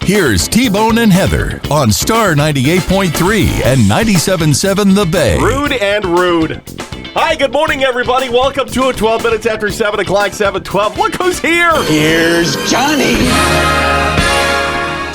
Here's T-Bone and Heather on Star 98.3 and 97.7 The Bay. Rude and rude. Hi, good morning, everybody. Welcome to it. 12 minutes after 7 o'clock, 7:12. Look who's here. Here's Johnny.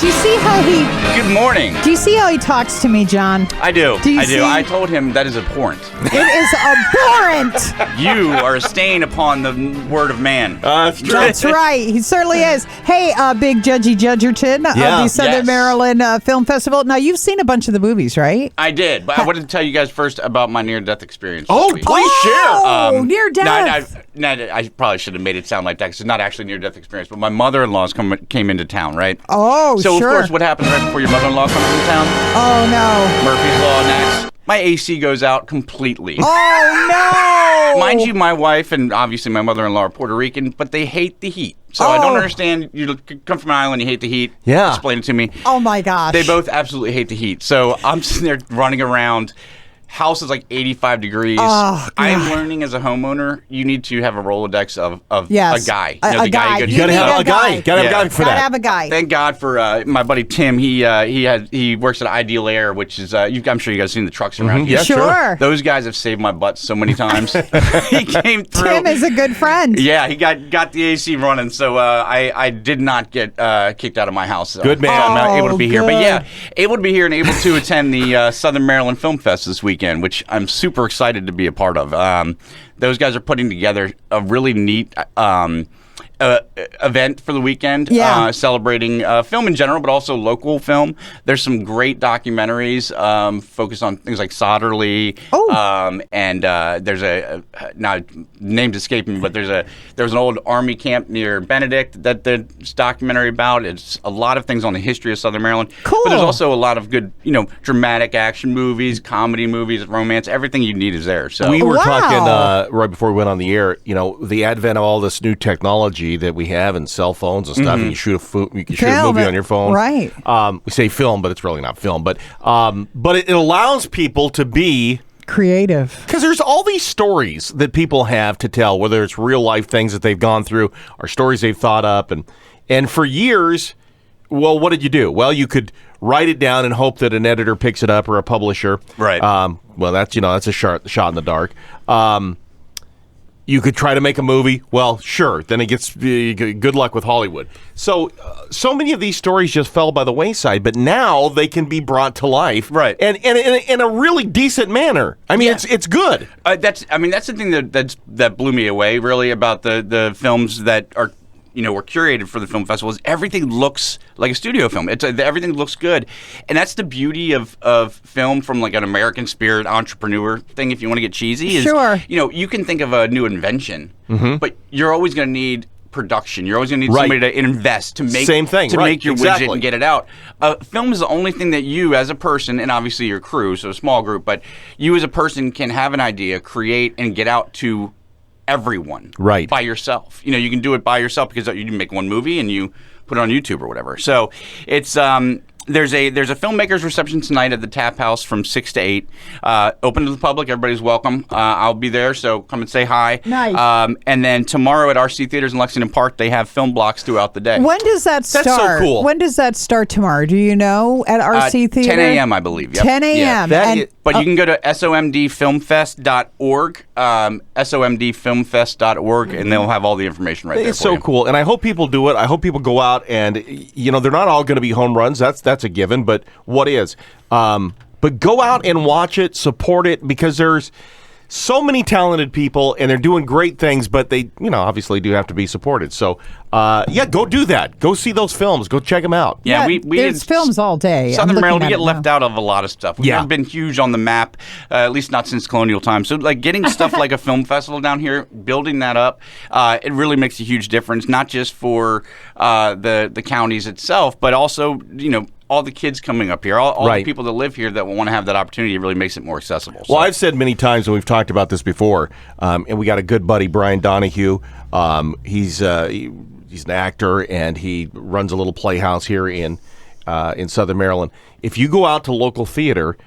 Do you see how he... Good morning. Do you see how he talks to me, John? I do. Do you I see? do. I told him that is abhorrent. It is abhorrent. You are a stain upon the word of man. That's true. That's right. He certainly is. Hey, Big Judgy Judgerton of the Southern Yes. Maryland Film Festival. Now, you've seen a bunch of the movies, right? I did, but I wanted to tell you guys first about my near-death experience. Oh, this week. please share. Near death. No, I probably should have made it sound like that because it's not actually near-death experience, but my mother-in-law's came into town, right? Oh, So, sure. of course, what happens right before your mother-in-law comes into town? Oh, no. Murphy's Law next. My AC goes out completely. Oh, no. Mind you, my wife and obviously my mother-in-law are Puerto Rican, but they hate the heat. So I don't understand. You come from an island, you hate the heat. Yeah. Explain it to me. Oh, my gosh. They both absolutely hate the heat. So I'm sitting there running around. House is like 85 degrees. Oh, I'm learning as a homeowner, you need to have a Rolodex of Yes. a guy. A the guy. you You gotta need have a a guy. guy. Gotta have a guy for Gotta that. have a guy. Thank God for my buddy Tim. He works at Ideal Air, which is I'm sure you guys have seen the trucks around here. Yeah, Sure. Those guys have saved my butt so many times. He came through. Tim is a good friend. Yeah, he got the AC running, so I did not get kicked out of my house. Good man. So I'm able to be here. But good. yeah, able to be here and able to attend the Southern Maryland Film Fest this weekend, which I'm super excited to be a part of. Those guys are putting together a really neat event for the weekend, celebrating film in general, but also local film. There's some great documentaries focused on things like Solderly. And there's now names escaping me, but there's an old army camp near Benedict that there's documentary about. It's a lot of things on the history of Southern Maryland. Cool. But there's also a lot of good, dramatic action movies, comedy movies, romance. Everything you need is there. So We were Wow. talking right before we went on the air, the advent of all this new technology that we have in cell phones and stuff, and you can shoot a movie on your phone. Right. We say film, but it's really not film. But it allows people to be... Creative. Because there's all these stories that people have to tell, whether it's real life things that they've gone through or stories they've thought up. And for years, well, what did you do? Well, you could write it down and hope that an editor picks it up or a publisher. Right. Well, that's a shot in the dark. You could try to make a movie. Well, sure. Then it gets good luck with Hollywood. So many of these stories just fell by the wayside, but now they can be brought to life, Right. And in a really decent manner. I mean, it's good. that's the thing that blew me away really about the films that are were curated for the film festival is everything looks like a studio film. Everything looks good, and that's the beauty of film from like an American spirit entrepreneur thing. If you want to get cheesy, is Sure. you can think of a new invention, but you're always going to need production. You're always going to need Right. somebody to invest to make Same thing, to right, make your exactly. widget and get it out. Film is the only thing that you as a person, and obviously your crew, so a small group, but you as a person can have an idea, create, and get out to everyone right by yourself. You can do it by yourself because you make one movie and you put it on YouTube or whatever. So it's there's a filmmakers reception tonight at the Tap House from 6 to 8. Open to the public. Everybody's welcome. I'll be there, so come and say hi. Nice. And then tomorrow at RC Theaters in Lexington Park, they have film blocks throughout the day. When does that start? That's so cool. When does that start tomorrow? Do you know? At RC Theater? 10 a.m., I believe. Yep. 10 a.m. Yeah. And- But you can go to somdfilmfest.org, somdfilmfest.org, and they'll have all the information right there. It's so cool, and I hope people do it. I hope people go out, and they're not all going to be home runs. That's a given. But what is? But go out and watch it, support it, because there's so many talented people, and they're doing great things. But they, obviously do have to be supported. So, go do that. Go see those films. Go check them out. Yeah, we there's films all day. Southern Maryland, we get left out of a lot of stuff. We've Yeah. never been huge on the map, at least not since colonial times. So, like, getting stuff like a film festival down here, building that up, it really makes a huge difference, not just for the counties itself, but also, all the kids coming up here, all Right. the people that live here that want to have that opportunity, it really makes it more accessible. Well, I've said many times, and we've talked about this before, and we got a good buddy, Brian Donahue. He's an actor, and he runs a little playhouse here in Southern Maryland. If you go out to local theater,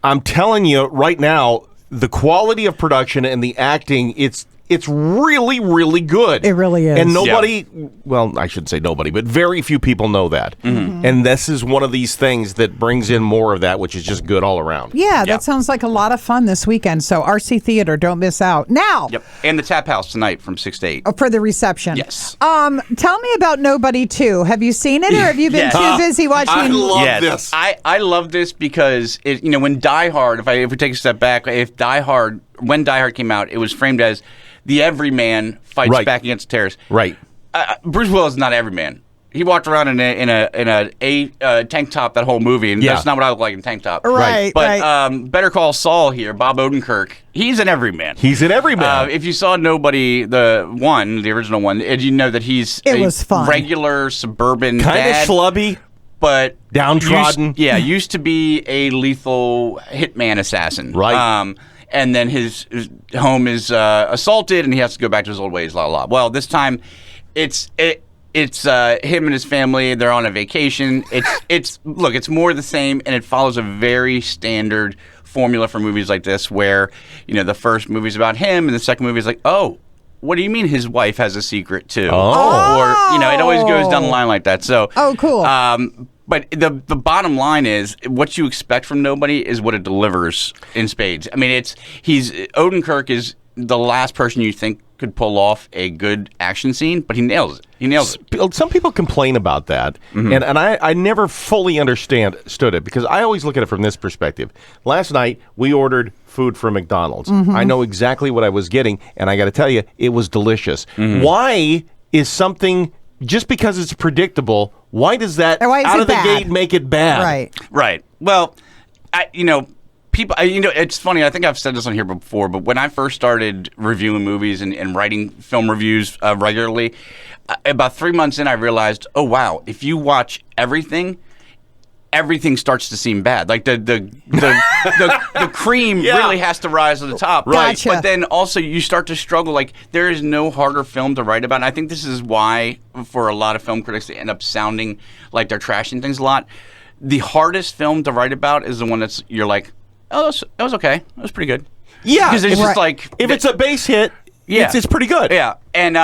I'm telling you right now, the quality of production and the acting, it's It's really, really good. It really is. And nobody, well, I shouldn't say nobody, but very few people know that. And this is one of these things that brings in more of that, which is just good all around. Yeah, that sounds like a lot of fun this weekend. So RC Theater, don't miss out. Now. Yep. And the Tap House tonight from 6 to 8. For the reception. Yes. Tell me about Nobody 2. Have you seen it, or have you been too busy watching? I love this. I love this because when Die Hard, if we take a step back, when Die Hard came out, it was framed as the everyman fights back against terrorists. Right. Bruce Willis is not everyman. He walked around in a tank top that whole movie, and that's not what I look like in tank top. Right. But Better Call Saul here, Bob Odenkirk, he's an everyman. He's an everyman. If you saw Nobody, the original one, you know that he's was fun. Regular suburban Kind of dad, schlubby. but downtrodden. Used to be a lethal hitman assassin. Right. And then his home is assaulted, and he has to go back to his old ways. Well, this time, it's him and his family. They're on a vacation. It's more of the same, and it follows a very standard formula for movies like this, where the first movie's about him, and the second movie is like, oh, what do you mean his wife has a secret too? Or it always goes down the line like that. So cool. But the bottom line is what you expect from Nobody is what it delivers in spades. I mean, Odenkirk is the last person you think could pull off a good action scene, but he nails it. Some people complain about that, and I never fully understood it, because I always look at it from this perspective. Last night, we ordered food from McDonald's. I know exactly what I was getting, and I got to tell you, it was delicious. Why is something, just because it's predictable, why does that out of the gate make it bad? Right. Well, people, it's funny. I think I've said this on here before, but when I first started reviewing movies and writing film reviews regularly, about 3 months in, I realized, oh wow, if you watch everything starts to seem bad. Like the cream really has to rise to the top. Right. Gotcha. But then also you start to struggle. Like, there is no harder film to write about. And I think this is why, for a lot of film critics, they end up sounding like they're trashing things a lot. The hardest film to write about is the one you're like, oh, that was okay. That was pretty good. Yeah. Because it's just like, if it's a base hit, it's pretty good. Yeah. And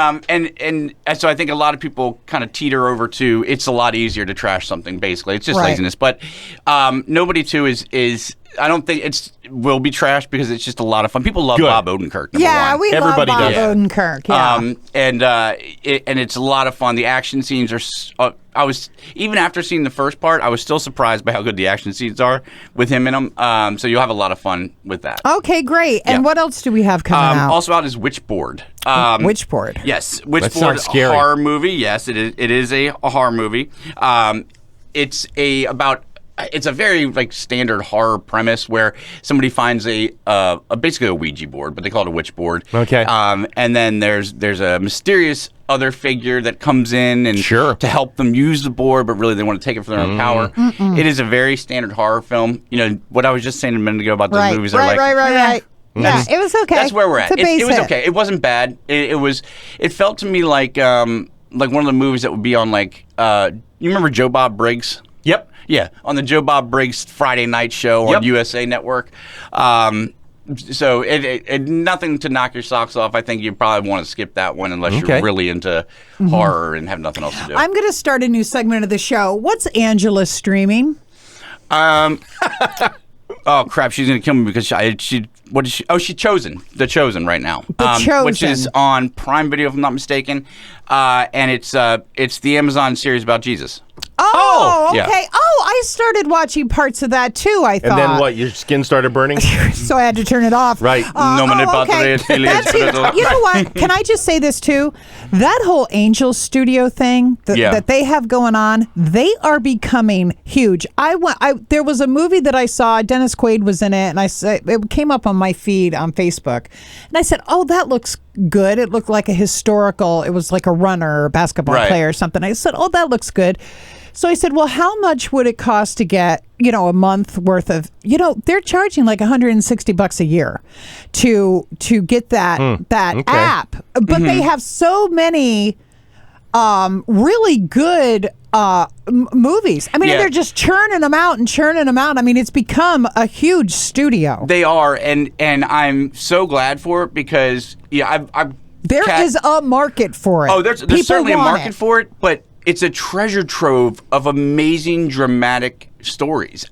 so I think a lot of people kind of teeter over to, it's a lot easier to trash something, basically. It's just laziness. But Nobody 2 is I don't think will be trashed, because it's just a lot of fun. People love Bob Odenkirk. Everybody love Bob does. Odenkirk. Yeah. And it's a lot of fun. The action scenes are. I was, even after seeing the first part, I was still surprised by how good the action scenes are with him in them. So you'll have a lot of fun with that. Okay, great. And what else do we have coming out? Also out is Witchboard. Witchboard. Yes, Witchboard, a horror movie. Yes, it is a horror movie. It's a very standard horror premise where somebody finds basically a Ouija board, but they call it a witchboard. Okay. And then there's a mysterious other figure that comes in and to help them use the board, but really they want to take it for their own power. It is a very standard horror film. What I was just saying a minute ago about those movies are like. Right. Yeah, it was okay. That's where we're at. It was okay. It wasn't bad. It felt to me like one of the movies that would be on you remember Joe Bob Briggs? Yep. Yeah, on the Joe Bob Briggs Friday night show on USA Network. So it nothing to knock your socks off. I think you probably want to skip that one unless you're really into horror and have nothing else to do. I'm going to start a new segment of the show. What's Angela streaming? Oh crap! She's gonna kill me because what is she? Oh, she's Chosen. The Chosen right now. Chosen, which is on Prime Video, if I'm not mistaken, and it's the Amazon series about Jesus. Oh, okay. Yeah. Oh, I started watching parts of that too, I thought. And then what? Your skin started burning? So I had to turn it off. Right. You know what? Can I just say this too? That whole Angel Studio thing that they have going on, they are becoming huge. There was a movie that I saw, Dennis Quaid was in it, and it came up on my feed on Facebook. And I said, oh, that looks good. It looked like a historical, it was like a runner or a basketball player or something. I said, oh, that looks good. So I said, well, how much would it cost to get, a month worth of, they're charging like $160 a year to get that app. But they have so many really good movies. I mean, they're just churning them out and churning them out. I mean, it's become a huge studio. They are, and I'm so glad for it because there is a market for it. Oh, there's certainly a market for it, but it's a treasure trove of amazing dramatic stories.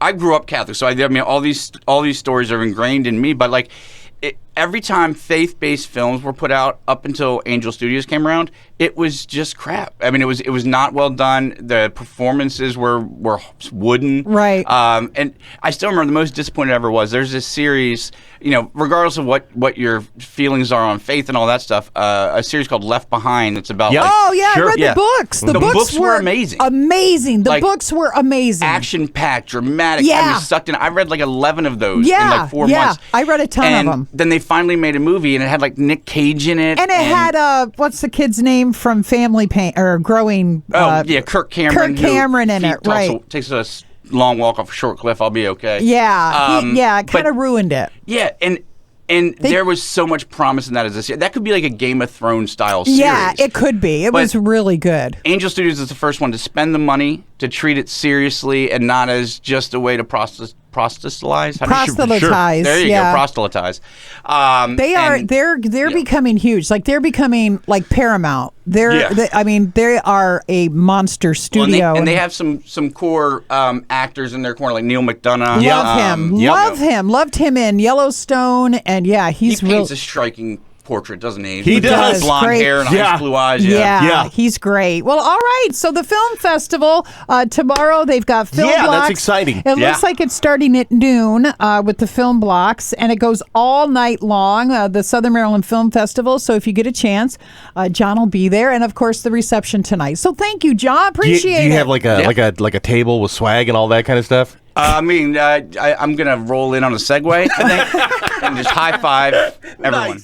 I grew up Catholic, so I mean all these stories are ingrained in me. But like every time faith-based films were put out up until Angel Studios came around, it was just crap. I mean, it was not well done. The performances were wooden. Right. And I still remember the most disappointed I ever was. There's this series, regardless of what your feelings are on faith and all that stuff, a series called Left Behind. It's about I read the books. The books were amazing. Amazing. The books were amazing. Action-packed, dramatic. Yeah. I was sucked in. I read like 11 of those in like 4 months. I read a ton of them. Then they finally made a movie, and it had like Nick Cage in it. And it had, what's the kid's name from Family Pain, or Growing? Kirk Cameron. Kirk Cameron in it, right. Takes a long walk off a short cliff, I'll be okay. Yeah, it kind of ruined it. Yeah, and there was so much promise in that as a series. That could be like a Game of Thrones style series. Yeah, it could be. It was really good. Angel Studios is the first one to spend the money, to treat it seriously, and not as just a way to proselytize. Proselytize. There you go, proselytize. They're becoming huge. Like they're becoming like Paramount. They are a monster studio. Well, and they have some core actors in their corner, like Neil McDonough. Loved him in Yellowstone, and he paints a striking portrait, doesn't he? He does. Blonde hair and ice blue eyes. Yeah, he's great. Well, all right. So the film festival tomorrow, they've got film blocks. Yeah, that's exciting. It looks like it's starting at noon with the film blocks, and it goes all night long. The Southern Maryland Film Festival. So if you get a chance, John will be there, and of course the reception tonight. So thank you, John. Appreciate it. Do you have like a table with swag and all that kind of stuff? I'm gonna roll in on a Segway, I think, and just high five everyone. Nice.